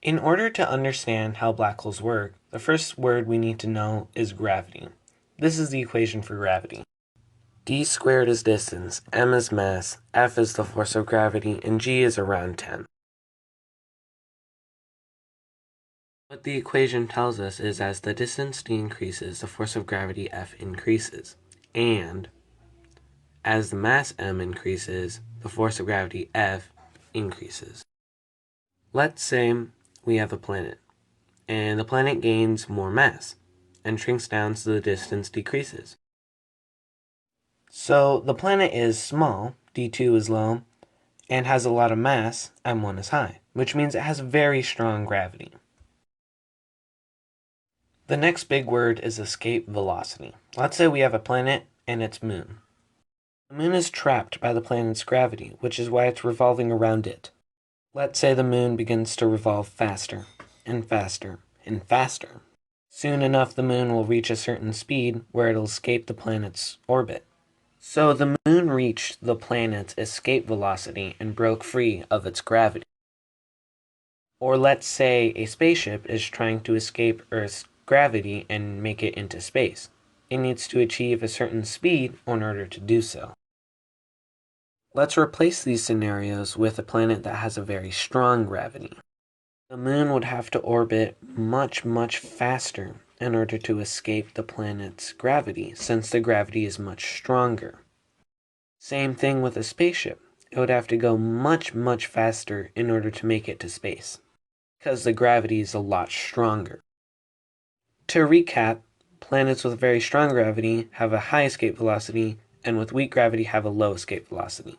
In order to understand how black holes work, the first word we need to know is gravity. This is the equation for gravity. D squared is distance, m is mass, F is the force of gravity, and G is around 10. What the equation tells us is as the distance d increases, the force of gravity F increases. And as the mass m increases, the force of gravity F increases. Let's say we have a planet, and the planet gains more mass and shrinks down so the distance decreases. So the planet is small, d2 is low, and has a lot of mass, m1 is high, which means it has very strong gravity. The next big word is escape velocity. Let's say we have a planet and its moon. The moon is trapped by the planet's gravity, which is why it's revolving around it. Let's say the moon begins to revolve faster and faster and faster. Soon enough, the moon will reach a certain speed where it'll escape the planet's orbit. So the moon reached the planet's escape velocity and broke free of its gravity. Or let's say a spaceship is trying to escape Earth's gravity and make it into space. It needs to achieve a certain speed in order to do so. Let's replace these scenarios with a planet that has a very strong gravity. The moon would have to orbit much, much faster in order to escape the planet's gravity, since the gravity is much stronger. Same thing with a spaceship. It would have to go much, much faster in order to make it to space, because the gravity is a lot stronger. To recap, planets with very strong gravity have a high escape velocity, and with weak gravity have a low escape velocity.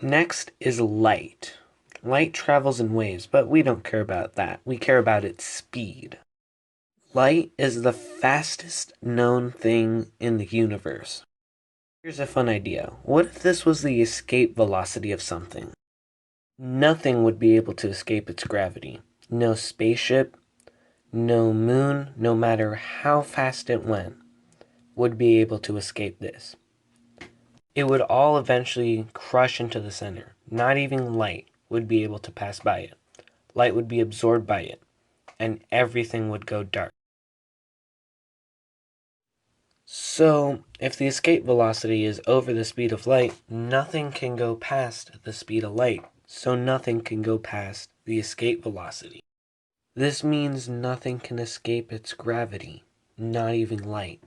Next is light. Light travels in waves, but we don't care about that. We care about its speed. Light is the fastest known thing in the universe. Here's a fun idea. What if this was the escape velocity of something? Nothing would be able to escape its gravity. No spaceship, no moon, no matter how fast it went, would be able to escape this. It would all eventually crush into the center. Not even light would be able to pass by it. Light would be absorbed by it, and everything would go dark. So, if the escape velocity is over the speed of light, nothing can go past the speed of light, so nothing can go past the escape velocity. This means nothing can escape its gravity, not even light.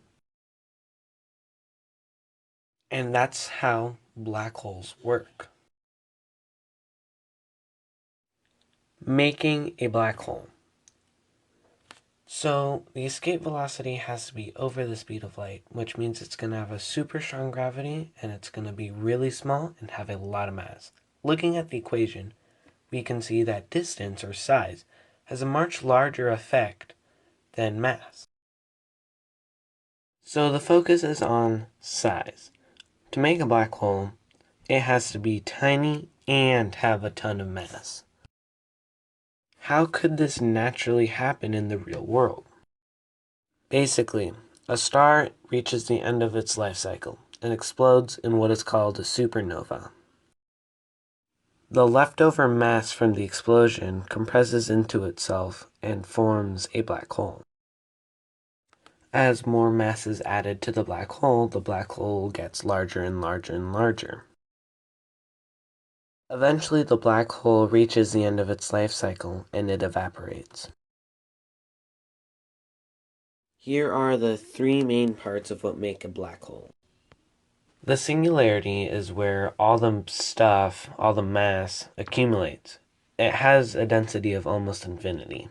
And that's how black holes work. Making a black hole. So the escape velocity has to be over the speed of light, which means it's going to have a super strong gravity and it's going to be really small and have a lot of mass. Looking at the equation, we can see that distance or size has a much larger effect than mass. So the focus is on size. To make a black hole, it has to be tiny and have a ton of mass. How could this naturally happen in the real world? Basically, a star reaches the end of its life cycle and explodes in what is called a supernova. The leftover mass from the explosion compresses into itself and forms a black hole. As more mass is added to the black hole gets larger and larger and larger. Eventually, the black hole reaches the end of its life cycle and it evaporates. Here are the three main parts of what make a black hole. The singularity is where all the stuff, all the mass, accumulates. It has a density of almost infinity.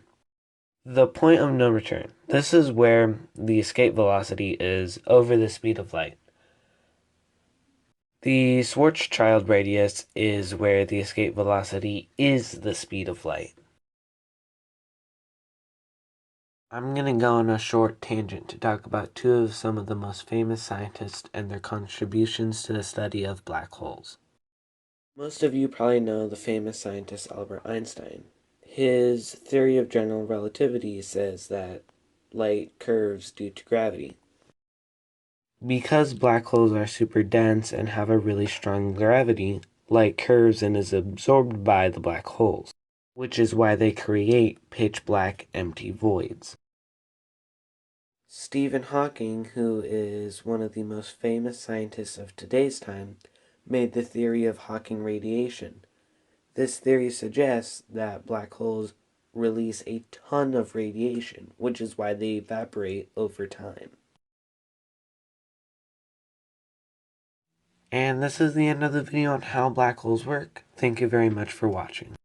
The point of no return. This is where the escape velocity is over the speed of light. The Schwarzschild radius is where the escape velocity is the speed of light. I'm going to go on a short tangent to talk about two of some of the most famous scientists and their contributions to the study of black holes. Most of you probably know the famous scientist Albert Einstein. His theory of general relativity says that light curves due to gravity. Because black holes are super dense and have a really strong gravity, light curves and is absorbed by the black holes. which is why they create pitch black empty voids. Stephen Hawking, who is one of the most famous scientists of today's time, made the theory of Hawking radiation. This theory suggests that black holes release a ton of radiation, which is why they evaporate over time. And this is the end of the video on how black holes work. Thank you very much for watching.